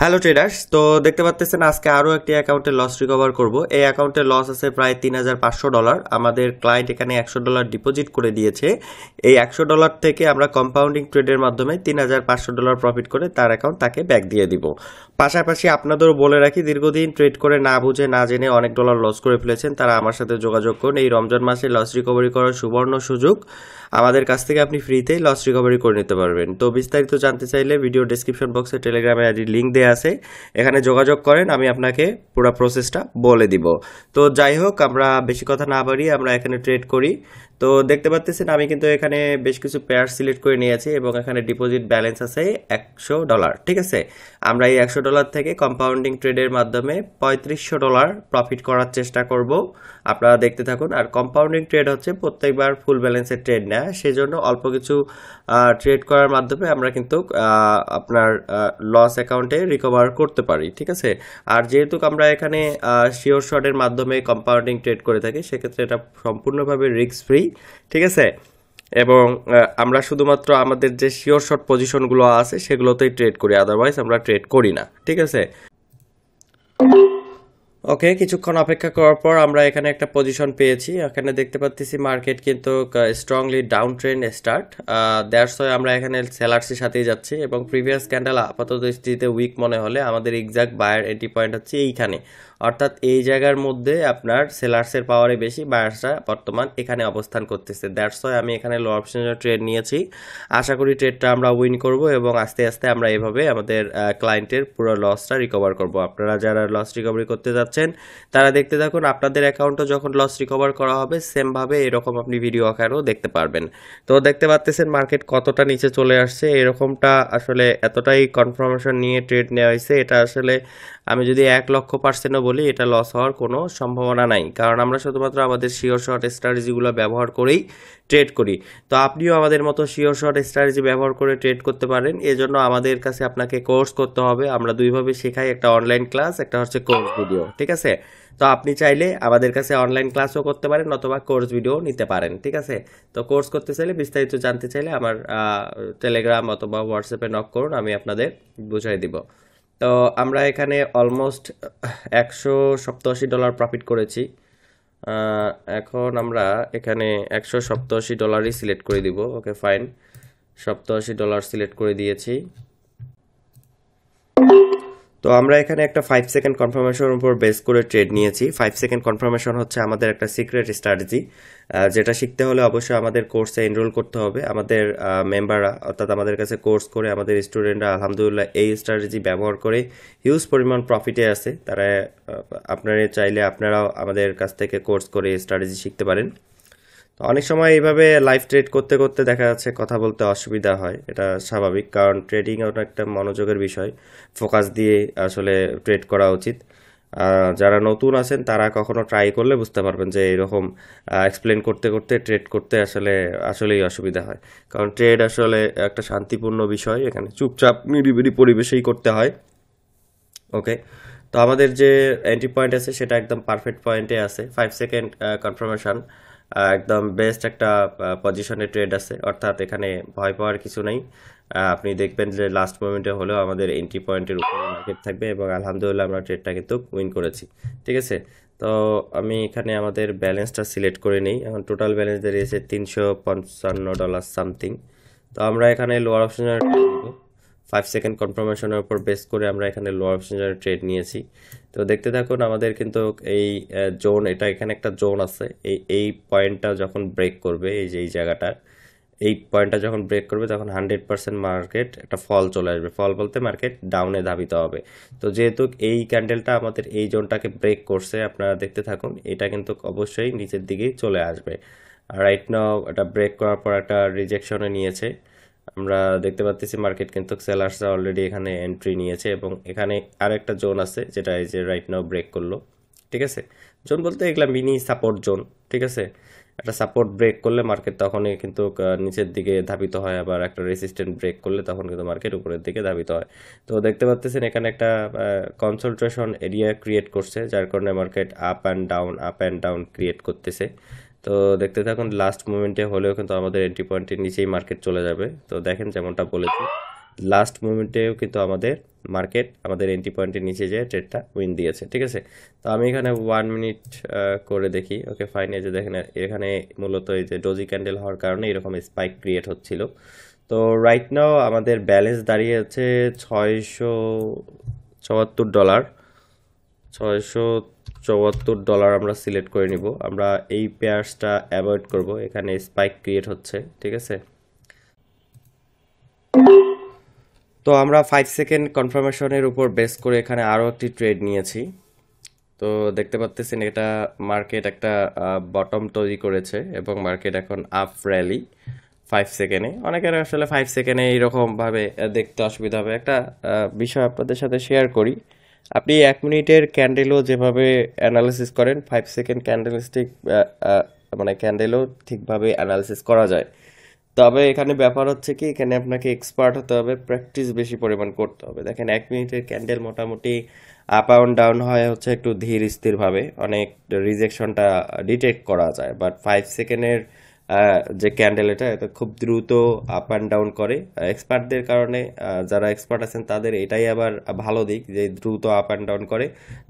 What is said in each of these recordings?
Hello traders, তো দেখতে পাচ্ছেন আজকে আরও একটি অ্যাকাউন্টে লস রিকভার করব। এই অ্যাকাউন্টে লস আছে প্রায় $3,500। আমাদের ক্লায়েন্ট এখানে $100 ডিপোজিট করে দিয়েছে। এই $100 থেকে আমরা কম্পাউন্ডিং ট্রেডের মাধ্যমে $3,500 প্রফিট করে তার অ্যাকাউন্ট তাকে ব্যাক দিয়ে দিব। পাশাপাশি আপনাদেরও বলে রাখি, দীর্ঘদিন ট্রেড করে না বুঝে না জেনে অনেক ডলার লস করে ফেলেছেন, তারা আমার সাথে যোগাযোগ করুন। এই রমজান মাসে লস রিকভারি করার সুবর্ণ সুযোগ। আমাদের কাছ থেকে আপনি ফ্রিতেই লস রিকভারি করে নিতে পারবেন। তো বিস্তারিত জানতে চাইলে ভিডিও ডেসক্রিপশন বক্সে টেলিগ্রামে আইডির লিঙ্ক দেওয়া আছে, এখানে যোগাযোগ করেন, আমি আপনাকে পুরো প্রসেসটা বলে দিব। তো যাই হোক, আমরা বেশি কথা না বাড়িয়ে আমরা এখানে ট্রেড করি। তো দেখতে পাচ্ছেন আমি কিন্তু এখানে বেশ কিছু পেয়ার সিলেক্ট করে নিয়েছি এবং এখানে ডিপোজিট ব্যালেন্স আছে $100। ঠিক আছে, আমরা এই $100 থেকে কম্পাউন্ডিং ট্রেডের মাধ্যমে $3500 প্রফিট করার চেষ্টা করব। আপনারা দেখতে থাকুন। আর কম্পাউন্ডিং ট্রেড হচ্ছে প্রত্যেকবার ফুল ব্যালেন্সের ট্রেড নেয়, সেজন্য অল্প কিছু ট্রেড করার মাধ্যমে আমরা কিন্তু আপনার লস অ্যাকাউন্টে রিকভার করতে পারি। ঠিক আছে, আর যেহেতু আমরা এখানে শিওর শটের মাধ্যমে কম্পাউন্ডিং ট্রেড করে থাকি, সেক্ষেত্রে এটা সম্পূর্ণভাবে রিস্ক ফ্রি। ঠিক আছে, এবং আমরা শুধুমাত্র আমাদের যে শিওর শট পজিশনগুলো আছে সেগুলোতেই ট্রেড করি, আদারওয়াইজ আমরা ট্রেড করি না। ঠিক আছে, ওকে, কিছুক্ষণ অপেক্ষা করার পর আমরা এখানে একটা পজিশন পেয়েছি। এখানে দেখতে পাচ্ছি মার্কেট কিন্তু strongly down trend start, that's why আমরা এখানে সেলার্সের সাথেই যাচ্ছি এবং প্রিভিয়াস ক্যান্ডেল আপাতত দৃষ্টিতে উইক মনে হলে আমাদের এক্সাক্ট বায়ার এন্ট্রি পয়েন্ট হচ্ছে এইখানে, অর্থাৎ এই জায়গার মধ্যে আপনার সেলার্সের পাওয়ারে বেশি, বায়ার্সরা বর্তমান এখানে অবস্থান করতেছে। দ্যাটস ওয়াই আমি এখানে লো অপশনের ট্রেড নিয়েছি। আশা করি ট্রেডটা আমরা উইন করব এবং আস্তে আস্তে আমরা এভাবে আমাদের ক্লায়েন্টের পুরো লসটা রিকভার করব। আপনারা যারা লস রিকভারি করতে যাচ্ছেন তারা দেখতে থাকুন, আপনাদের অ্যাকাউন্টও যখন লস রিকভার করা হবে সেমভাবে এরকম আপনি ভিডিও আকারেও দেখতে পারবেন। তো দেখতে পাচ্ছেন মার্কেট কতটা নিচে চলে আসছে, এরকমটা আসলে এতটাই কনফার্মেশন নিয়ে ট্রেড নেওয়া হয়েছে। এটা আসলে আমি যদি 1,00,000% বলি, এটা লস হওয়ার কোনো সম্ভাবনা নাই, কারণ আমরা শুধুমাত্র আমাদের শিওর শর্ট স্ট্র্যাটেজিগুলো ব্যবহার করেই ট্রেড করি। তো আপনিও আমাদের মতো শিওর শর্ট স্ট্র্যাটেজি ব্যবহার করে ট্রেড করতে পারেন। এজন্য আমাদের কাছে আপনাকে কোর্স করতে হবে। আমরা দুইভাবে শেখাই, একটা অনলাইন ক্লাস, একটা হচ্ছে কোর্স ভিডিও। ঠিক আছে, তো আপনি চাইলে আমাদের কাছে অনলাইন ক্লাসও করতে পারেন অথবা কোর্স ভিডিও নিতে পারেন। ঠিক আছে, তো কোর্স করতে চাইলে, বিস্তারিত জানতে চাইলে আমার টেলিগ্রাম অথবা হোয়াটসঅ্যাপে নক করুন, আমি আপনাদের বুঝাই দিব। তো আমরা এখানে অলমোস্ট $187 প্রফিট করেছি। এখন আমরা এখানে $187 সিলেক্ট করে দিব। ওকে ফাইন, $87 সিলেক্ট করে দিয়েছি। তো আমরা এখানে একটা 5 সেকেন্ড কনফার্মেশনের উপর বেস করে ট্রেড নিয়েছি। 5 সেকেন্ড কনফার্মেশন হচ্ছে আমাদের একটা সিক্রেট স্ট্র্যাটেজি, যেটা শিখতে হলে অবশ্যই আমাদের কোর্সে এনরোল করতে হবে। আমাদের মেম্বাররা, অর্থাৎ আমাদের কাছে কোর্স করে আমাদের স্টুডেন্টরা আলহামদুলিল্লাহ এই স্ট্র্যাটেজি ব্যবহার করে হিউজ পরিমাণ প্রফিটে আছে। তারা আপনারা চাইলে আপনারাও আমাদের কাছ থেকে কোর্স করে স্ট্র্যাটেজি শিখতে পারেন। তো অনেক সময় এইভাবে লাইভ ট্রেড করতে করতে দেখা যাচ্ছে কথা বলতে অসুবিধা হয়, এটা স্বাভাবিক, কারণ ট্রেডিং একটা মনোযোগের বিষয়, ফোকাস দিয়ে আসলে ট্রেড করা উচিত। যারা নতুন আছেন তারা কখনো ট্রাই করলে বুঝতে পারবেন যে এরকম এক্সপ্লেন করতে করতে ট্রেড করতে আসলেই অসুবিধা হয়, কারণ ট্রেড আসলে একটা শান্তিপূর্ণ বিষয়, এখানে চুপচাপ নিরিবিলি পরিবেশেই করতে হয়। ওকে, তো আমাদের যে এন্ট্রি পয়েন্ট আছে সেটা একদম পারফেক্ট পয়েন্টে আছে। 5 সেকেন্ড কনফার্মেশন, একদম বেস্ট একটা পজিশনে ট্রেড আছে, অর্থাৎ এখানে ভয় পাওয়ার কিছু নেই। আপনি দেখবেন যে লাস্ট মোমেন্টে হলেও আমাদের এন্ট্রি পয়েন্টের উপরে মার্কেট থাকবে এবং আলহামদুলিল্লাহ আমরা ট্রেডটা কিন্তু উইন করেছি। ঠিক আছে, তো আমি এখানে আমাদের ব্যালেন্সটা সিলেক্ট করে নিই। এখন টোটাল ব্যালেন্স দাঁড়িয়েছে $355 সামথিং। তো আমরা এখানে লোয়ার অপশনে 5 সেকেন্ড কনফার্মেশনের উপর বেস করে আমরা এখানে লোয়ার অপশনের ট্রেড নিয়েছি। তো দেখতে থাকুন, আমাদের কিন্তু এই জোন, এটা এখানে একটা জোন আছে, এই পয়েন্টটা যখন ব্রেক করবে, এই যে এই জায়গাটা, এই পয়েন্টটা যখন ব্রেক করবে তখন 100% মার্কেট একটা ফল চলে আসবে। ফল বলতে মার্কেট ডাউনে ধাবিত হবে। তো যেহেতু এই ক্যান্ডেলটা আমাদের এই জোনটাকে ব্রেক করছে, আপনারা দেখতে থাকুন, এটা কিন্তু অবশ্যই নিচের দিকেই চলে আসবে। আর রাইট নাও এটা ব্রেক করার পর একটা রিজেকশনে নিয়েছে। আমরা দেখতে পাচ্ছি মার্কেট কিন্তু সেলার্সরা অলরেডি এখানে এন্ট্রি নিয়েছে এবং এখানে আরেকটা জোন আছে যেটা এই যে রাইট নাও ব্রেক করলো। ঠিক আছে, জোন বলতে এগুলা মিনি সাপোর্ট জোন। ঠিক আছে, একটা সাপোর্ট ব্রেক করলে মার্কেট তখনই কিন্তু নিচের দিকে ধাবিত হয়, আবার একটা রেসিস্ট্যান্ট ব্রেক করলে তখন কিন্তু মার্কেট উপরের দিকে ধাবিত হয়। তো দেখতে পাচ্ছেন এখানে একটা কনসেন্ট্রেশন এরিয়া ক্রিয়েট করছে, যার কারণে market up and down create করতেছে। তো দেখতে থাকুন, লাস্ট মোমেন্টে হলেও কিন্তু আমাদের এন্ট্রি পয়েন্টের নিচেই মার্কেট চলে যাবে। তো দেখেন যেমনটা বলেছি, লাস্ট মোমেন্টেও কিন্তু আমাদের মার্কেট আমাদের এন্ট্রি পয়েন্টের নিচে যেয়ে ট্রেডটা উইন দিয়েছে, ঠিক আছে। তো আমি এখানে 1 মিনিট করে দেখি। ওকে ফাইন, এই যে দেখেন এখানে মূলত এই যে ডোজি ক্যান্ডেল হওয়ার কারণে এরকম স্পাইক ক্রিয়েট হচ্ছিল। তো রাইট নাও আমাদের ব্যালেন্স দাঁড়িয়ে আছে $674। $674 আমরা সিলেক্ট করে নিব। আমরা এই পেয়ার্সটা অ্যাভয়েড করব, এখানে স্পাইক ক্রিয়েট হচ্ছে, ঠিক আছে। তো আমরা 5 সেকেন্ড কনফার্মেশনের উপর বেস করে এখানে আরও একটি ট্রেড নিয়েছি। তো দেখতে পাচ্ছেন এটা মার্কেট একটা বটম তৈরি করেছে এবং মার্কেট এখন আপ র্যালি 5 সেকেন্ডে। অনেকের আসলে 5 সেকেন্ডে এইরকমভাবে দেখতে অসুবিধা হবে। একটা বিষয় আপনাদের সাথে শেয়ার করি। আপনি 1 মিনিটের ক্যান্ডেলও যেভাবে অ্যানালিসিস করেন, 5 সেকেন্ড ক্যান্ডেলস্টিক মানে ক্যান্ডেলও ঠিকভাবে অ্যানালিসিস করা যায়। তবে এখানে ব্যাপার হচ্ছে কি, এখানে আপনাকে এক্সপার্ট হতে হবে, প্র্যাকটিস বেশি পরিমাণ করতে হবে। দেখেন 1 মিনিটের ক্যান্ডেল মোটামুটি আপ অ্যান্ড ডাউন হয় হচ্ছে একটু ধীর স্থিরভাবে, অনেক রিজেকশনটা ডিটেক্ট করা যায়। বাট 5 সেকেন্ডের যে ক্যান্ডেল এটা খুব দ্রুত আপ অ্যান্ড ডাউন করে। এক্সপার্টদের কারণে যারা এক্সপার্ট আছেন তাদের এটাই আবার ভালো দিক যে দ্রুত আপ অ্যান্ড ডাউন করে।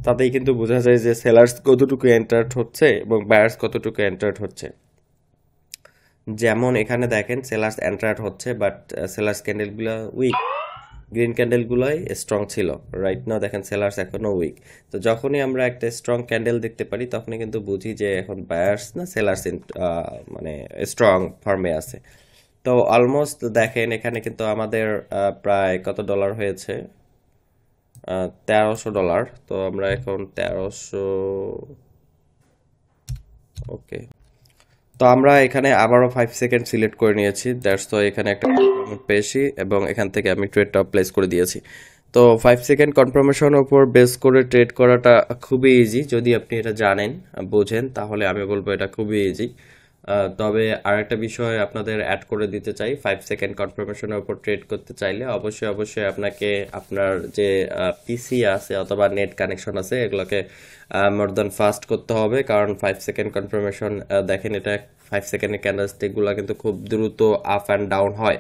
তাতেই কিন্তু বোঝা যায় যে সেলার্স কতটুকু এন্টার্ড হচ্ছে এবং বায়ার্স কতটুকু এন্টার্ড হচ্ছে। যেমন এখানে দেখেন সেলার্স এন্টার্ড হচ্ছে, বাট সেলার্স ক্যান্ডেলগুলো উইক, গ্রিন ক্যান্ডেলগুলোই স্ট্রং ছিল। রাইট নাও দেখেন সেলার্স এখনো উইক। তো যখনই আমরা একটা স্ট্রং ক্যান্ডেল দেখতে পারি তখনই কিন্তু বুঝি যে এখন বায়ার্স না সেলার্স মানে স্ট্রং ফর্মে আছে। তো অলমোস্ট দেখেন এখানে কিন্তু আমাদের প্রায় কত ডলার হয়েছে, $1300। তো আমরা এখন 1300, ওকে। তো আমরা এখানে আবারও 5 সেকেন্ড সিলেক্ট করে নিয়েছি, দ্যাটস তো এখানে একটা কনফার্মেশন পেয়েছি এবং এখান থেকে আমি ট্রেডটা প্লেস করে দিয়েছি। তো 5 সেকেন্ড কনফার্মেশনের উপর বেস করে ট্রেড করাটা খুবই ইজি, যদি আপনি এটা জানেন বোঝেন তাহলে আমি বলবো এটা খুবই ইজি। তবে আরেকটা বিষয় আপনাদের অ্যাড করে দিতে চাই, 5 সেকেন্ড কনফার্মেশনের উপর ট্রেড করতে চাইলে অবশ্যই অবশ্যই আপনাকে আপনার যে পিসি আছে অথবা নেট কানেকশন আছে এগুলোকে মোর দ্যান ফাস্ট করতে হবে। কারণ 5 সেকেন্ড কনফার্মেশন দেখেন এটা 5 সেকেন্ডের ক্যান্ডেলস্টিকগুলো কিন্তু খুব দ্রুত আপ অ্যান্ড ডাউন হয়।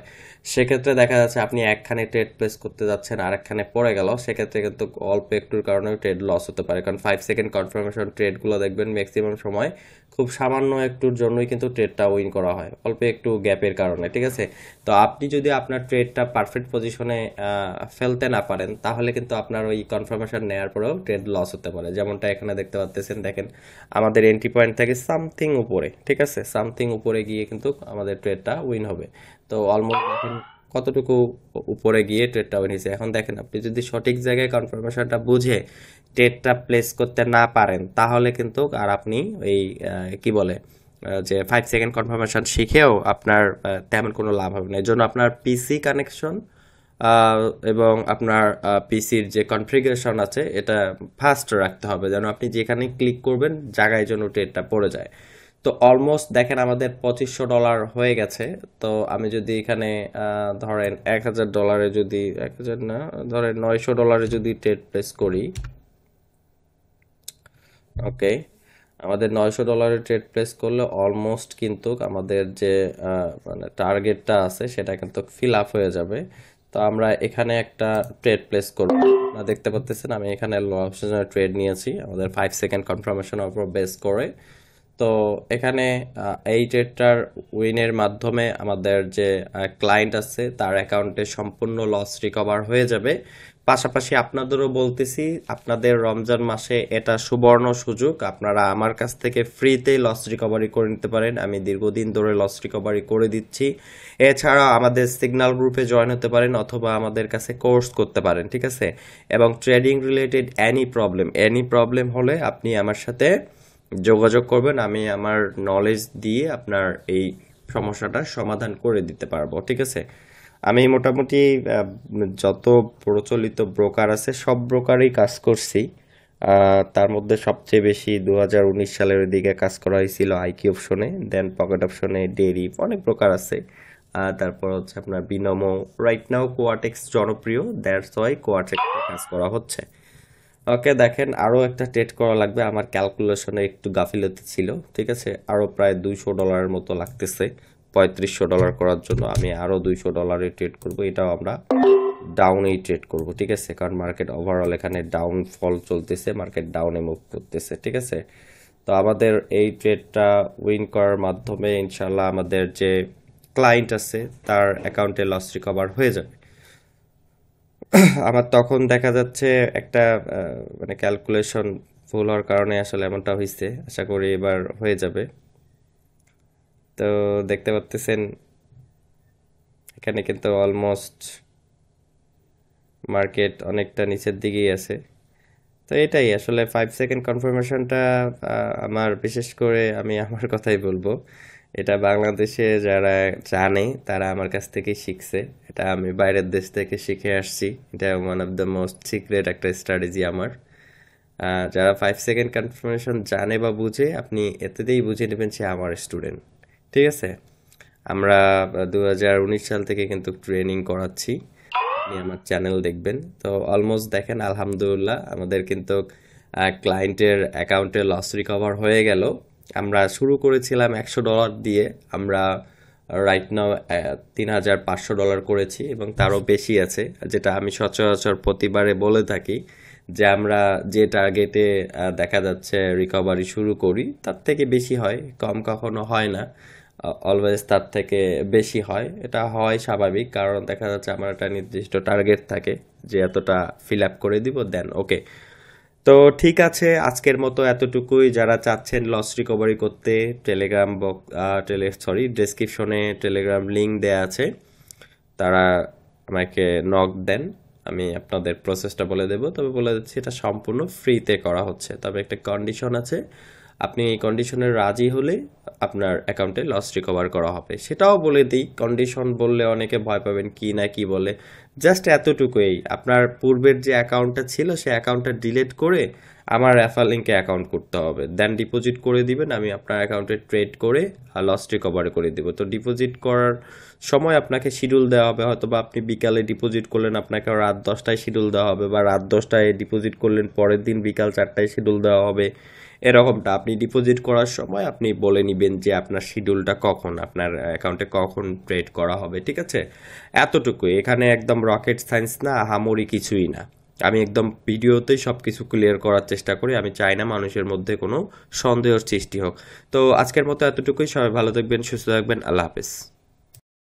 সেক্ষেত্রে দেখা যাচ্ছে আপনি একখানে ট্রেড প্লেস করতে যাচ্ছেন আর একখানে পড়ে গেল, সেক্ষেত্রে কিন্তু অল্প একটুর কারণেও ট্রেড লস হতে পারে। কারণ 5 সেকেন্ড কনফার্মেশন ট্রেডগুলো দেখবেন ম্যাক্সিমাম সময় খুব সামান্য একটুর জন্যই কিন্তু ট্রেডটা উইন করা হয়, অল্প একটু গ্যাপের কারণে, ঠিক আছে। তো আপনি যদি আপনার ট্রেডটা পারফেক্ট পজিশনে ফেলতে না পারেন তাহলে কিন্তু আপনার ওই কনফার্মেশন নেওয়ার পরেও ট্রেড লস হতে পারে। যেমনটা এখানে দেখতে পাচ্ছেন, দেখেন আমাদের এন্ট্রি পয়েন্ট থেকে সামথিং উপরে, ঠিক আছে, সামথিং উপরে গিয়ে কিন্তু আমাদের ট্রেডটা উইন হবে। তো অলমোস্ট দেখেন কতটুকু উপরে গিয়ে ট্রেডটা উইন হয়েছে। এখন দেখেন আপনি যদি সঠিক জায়গায় কনফার্মেশনটা বুঝে ট্রেডটা প্লেস করতে না পারেন তাহলে কিন্তু আর আপনি এই কি বলে যে 5 সেকেন্ড কনফার্মেশন শিখেও আপনার তেমন কোনো লাভ হবে না। এই জন্য আপনার পিসি কানেকশন এবং আপনার পিসির যে কনফিগারেশন আছে এটা ফাস্ট রাখতে হবে, যেন আপনি যেখানে ক্লিক করবেন জায়গায় যেন ট্রেডটা পড়ে যায়। তো অলমোস্ট দেখেন আমাদের $2500 হয়ে গেছে। তো আমি যদি এখানে ধরেন $1000 যদি 1000 না ধরেন $900 যদি ট্রেড প্লেস করি, ওকে, আমাদের $900 ট্রেড প্লেস করলে অলমোস্ট কিন্তু আমাদের যে মানে টার্গেটটা আছে সেটা কিন্তু ফিল আপ হয়ে যাবে। তো আমরা এখানে একটা ট্রেড প্লেস করব। আপনারা দেখতে পাচ্ছেন আমি এখানে লো অপশনের ট্রেড নিয়েছি আমাদের 5 সেকেন্ড কনফার্মেশনের উপর বেস করে। তো এখানে এই ট্রেডটার উইনের মাধ্যমে আমাদের যে ক্লায়েন্ট আছে তার অ্যাকাউন্টে সম্পূর্ণ লস রিকভার হয়ে যাবে। পাশাপাশি আপনাদেরও বলতেছি, আপনাদের রমজান মাসে এটা সুবর্ণ সুযোগ, আপনারা আমার কাছ থেকে ফ্রিতেই লস রিকভারি করে নিতে পারেন। আমি দীর্ঘদিন ধরে লস রিকভারি করে দিচ্ছি। এছাড়া আমাদের সিগন্যাল গ্রুপে জয়েন হতে পারেন অথবা আমাদের কাছে কোর্স করতে পারেন, ঠিক আছে। এবং ট্রেডিং রিলেটেড এনি প্রবলেম হলে আপনি আমার সাথে যোগাযোগ করবেন, আমি আমার নলেজ দিয়ে আপনার এই সমস্যাটার সমাধান করে দিতে পারবো, ঠিক আছে। আমি মোটামুটি যত প্রচলিত ব্রোকার আছে সব ব্রোকারেই কাজ করছি। তার মধ্যে সবচেয়ে বেশি 2019 সালের দিকে কাজ করা হয়েছিল আইকি অপশনে, দেন পকেট অপশনে, ডেরি, অনেক ব্রোকার আছে। তারপর হচ্ছে আপনার বিনমো, রাইট নাও কোয়াটেক্স জনপ্রিয়, দ্যাটস ওয়াই কোয়াটেক্সে কাজ করা হচ্ছে। ওকে, দেখেন আরও একটা ট্রেড করা লাগবে, আমার ক্যালকুলেশনে একটু গাফিলতি ছিল, ঠিক আছে। আরও প্রায় $200 মতো লাগতেছে $3500 করার জন্য। আমি আরও $200 ট্রেড করব, এটাও আমরা ডাউনেই ট্রেড করব, ঠিক আছে, কারণ মার্কেট ওভারঅল এখানে ডাউনফল চলতেছে, মার্কেট ডাউনে মুভ করতেছে, ঠিক আছে। তো আমাদের এই ট্রেডটা উইন করার মাধ্যমে ইনশাল্লাহ আমাদের যে ক্লায়েন্ট আছে তার অ্যাকাউন্টে লস রিকভার হয়ে যাবে। আমার তখন দেখা যাচ্ছে একটা মানে ক্যালকুলেশন ভুল হওয়ার কারণে আসলে এমনটা হয়েছে, আশা করি এবার হয়ে যাবে। তো দেখতে পাচ্ছেন এখানে কিন্তু অলমোস্ট মার্কেট অনেকটা নিচের দিকেই আছে। তো এটাই আসলে 5 সেকেন্ড কনফার্মেশনটা আমার, বিশেষ করে আমি আমার কথাই বলবো, এটা বাংলাদেশে যারা জানে তারা আমার কাছ থেকে শিখছে, এটা আমি বাইরের দেশ থেকে শিখে আসছি। এটা one of the most secret একটা স্ট্র্যাটেজি আমার। যারা 5 সেকেন্ড কনফার্মেশন জানে বা বুঝে, আপনি এতেতেই বুঝে নেবেন সে আমার স্টুডেন্ট, ঠিক আছে। আমরা 2019 সাল থেকে কিন্তু ট্রেনিং করাচ্ছি, আপনি আমার চ্যানেল দেখবেন। তো অলমোস্ট দেখেন আলহামদুলিল্লাহ আমাদের কিন্তু ক্লায়েন্টের অ্যাকাউন্টে লস রিকভার হয়ে গেল। আমরা শুরু করেছিলাম $100 দিয়ে, আমরা রাইট নাও $3,500 করেছি এবং তারও বেশি আছে, যেটা আমি সচরাচর প্রতিবারে বলে থাকি যে আমরা যে টার্গেটে দেখা যাচ্ছে রিকভারি শুরু করি তার থেকে বেশি হয়, কম কখনো হয় না, অলওয়েজ তার থেকে বেশি হয়। এটা হয় স্বাভাবিক, কারণ দেখা যাচ্ছে আমার একটা নির্দিষ্ট টার্গেট থাকে যে এতটা ফিল আপ করে দিব, দেন ওকে। তো ঠিক আছে, আজকের মতো এতটুকুই। যারা চাচ্ছেন লস রিকভারি করতে, টেলিগ্রাম ডেসক্রিপশনে টেলিগ্রাম লিঙ্ক দেয়া আছে, তারা আমাকে নক দেন, আমি আপনাদের প্রসেসটা বলে দেব। তবে বলে দিচ্ছি এটা সম্পূর্ণ ফ্রিতে করা হচ্ছে, তবে একটা কন্ডিশন আছে, আপনি এই কন্ডিশনে রাজি হলে আপনার অ্যাকাউন্টে লস রিকভার করা হবে। সেটাও বলে দিই, কন্ডিশন বললে অনেকে ভয় পাবেন কি না কি বলে, জাস্ট এতটুকুই, আপনার পূর্বের যে অ্যাকাউন্টটা ছিল সেই অ্যাকাউন্টটা ডিলিট করে আমার রেফার লিঙ্কে অ্যাকাউন্ট করতে হবে, দেন ডিপোজিট করে দিবেন, আমি আপনার অ্যাকাউন্টে ট্রেড করে লস রিকভার করে দিব। তো ডিপোজিট করার সময় আপনাকে শিডিউল দেওয়া হবে, হয়তো বা আপনি বিকালে ডিপোজিট করলেন, আপনাকে রাত 10টায় শিডিউল দেওয়া হবে, বা রাত 10টায় ডিপোজিট করলেন, পরের দিন বিকাল 4টায় শিডিউল দেওয়া হবে। এরকমটা আপনি ডিপোজিট করার সময় আপনি বলে নেবেন যে আপনার শিডিউলটা কখন, আপনার অ্যাকাউন্টে কখন ট্রেড করা হবে, ঠিক আছে। এতটুকুই, এখানে একদম রকেট সায়েন্স না, আহামরি কিছুই না। আমি একদম ভিডিওতেই সব কিছু ক্লিয়ার করার চেষ্টা করি, আমি চাই না মানুষের মধ্যে কোনো সন্দেহের সৃষ্টি হোক। তো আজকের মতো এতটুকুই, সবাই ভালো থাকবেন, সুস্থ থাকবেন, আল্লাহ হাফেজ।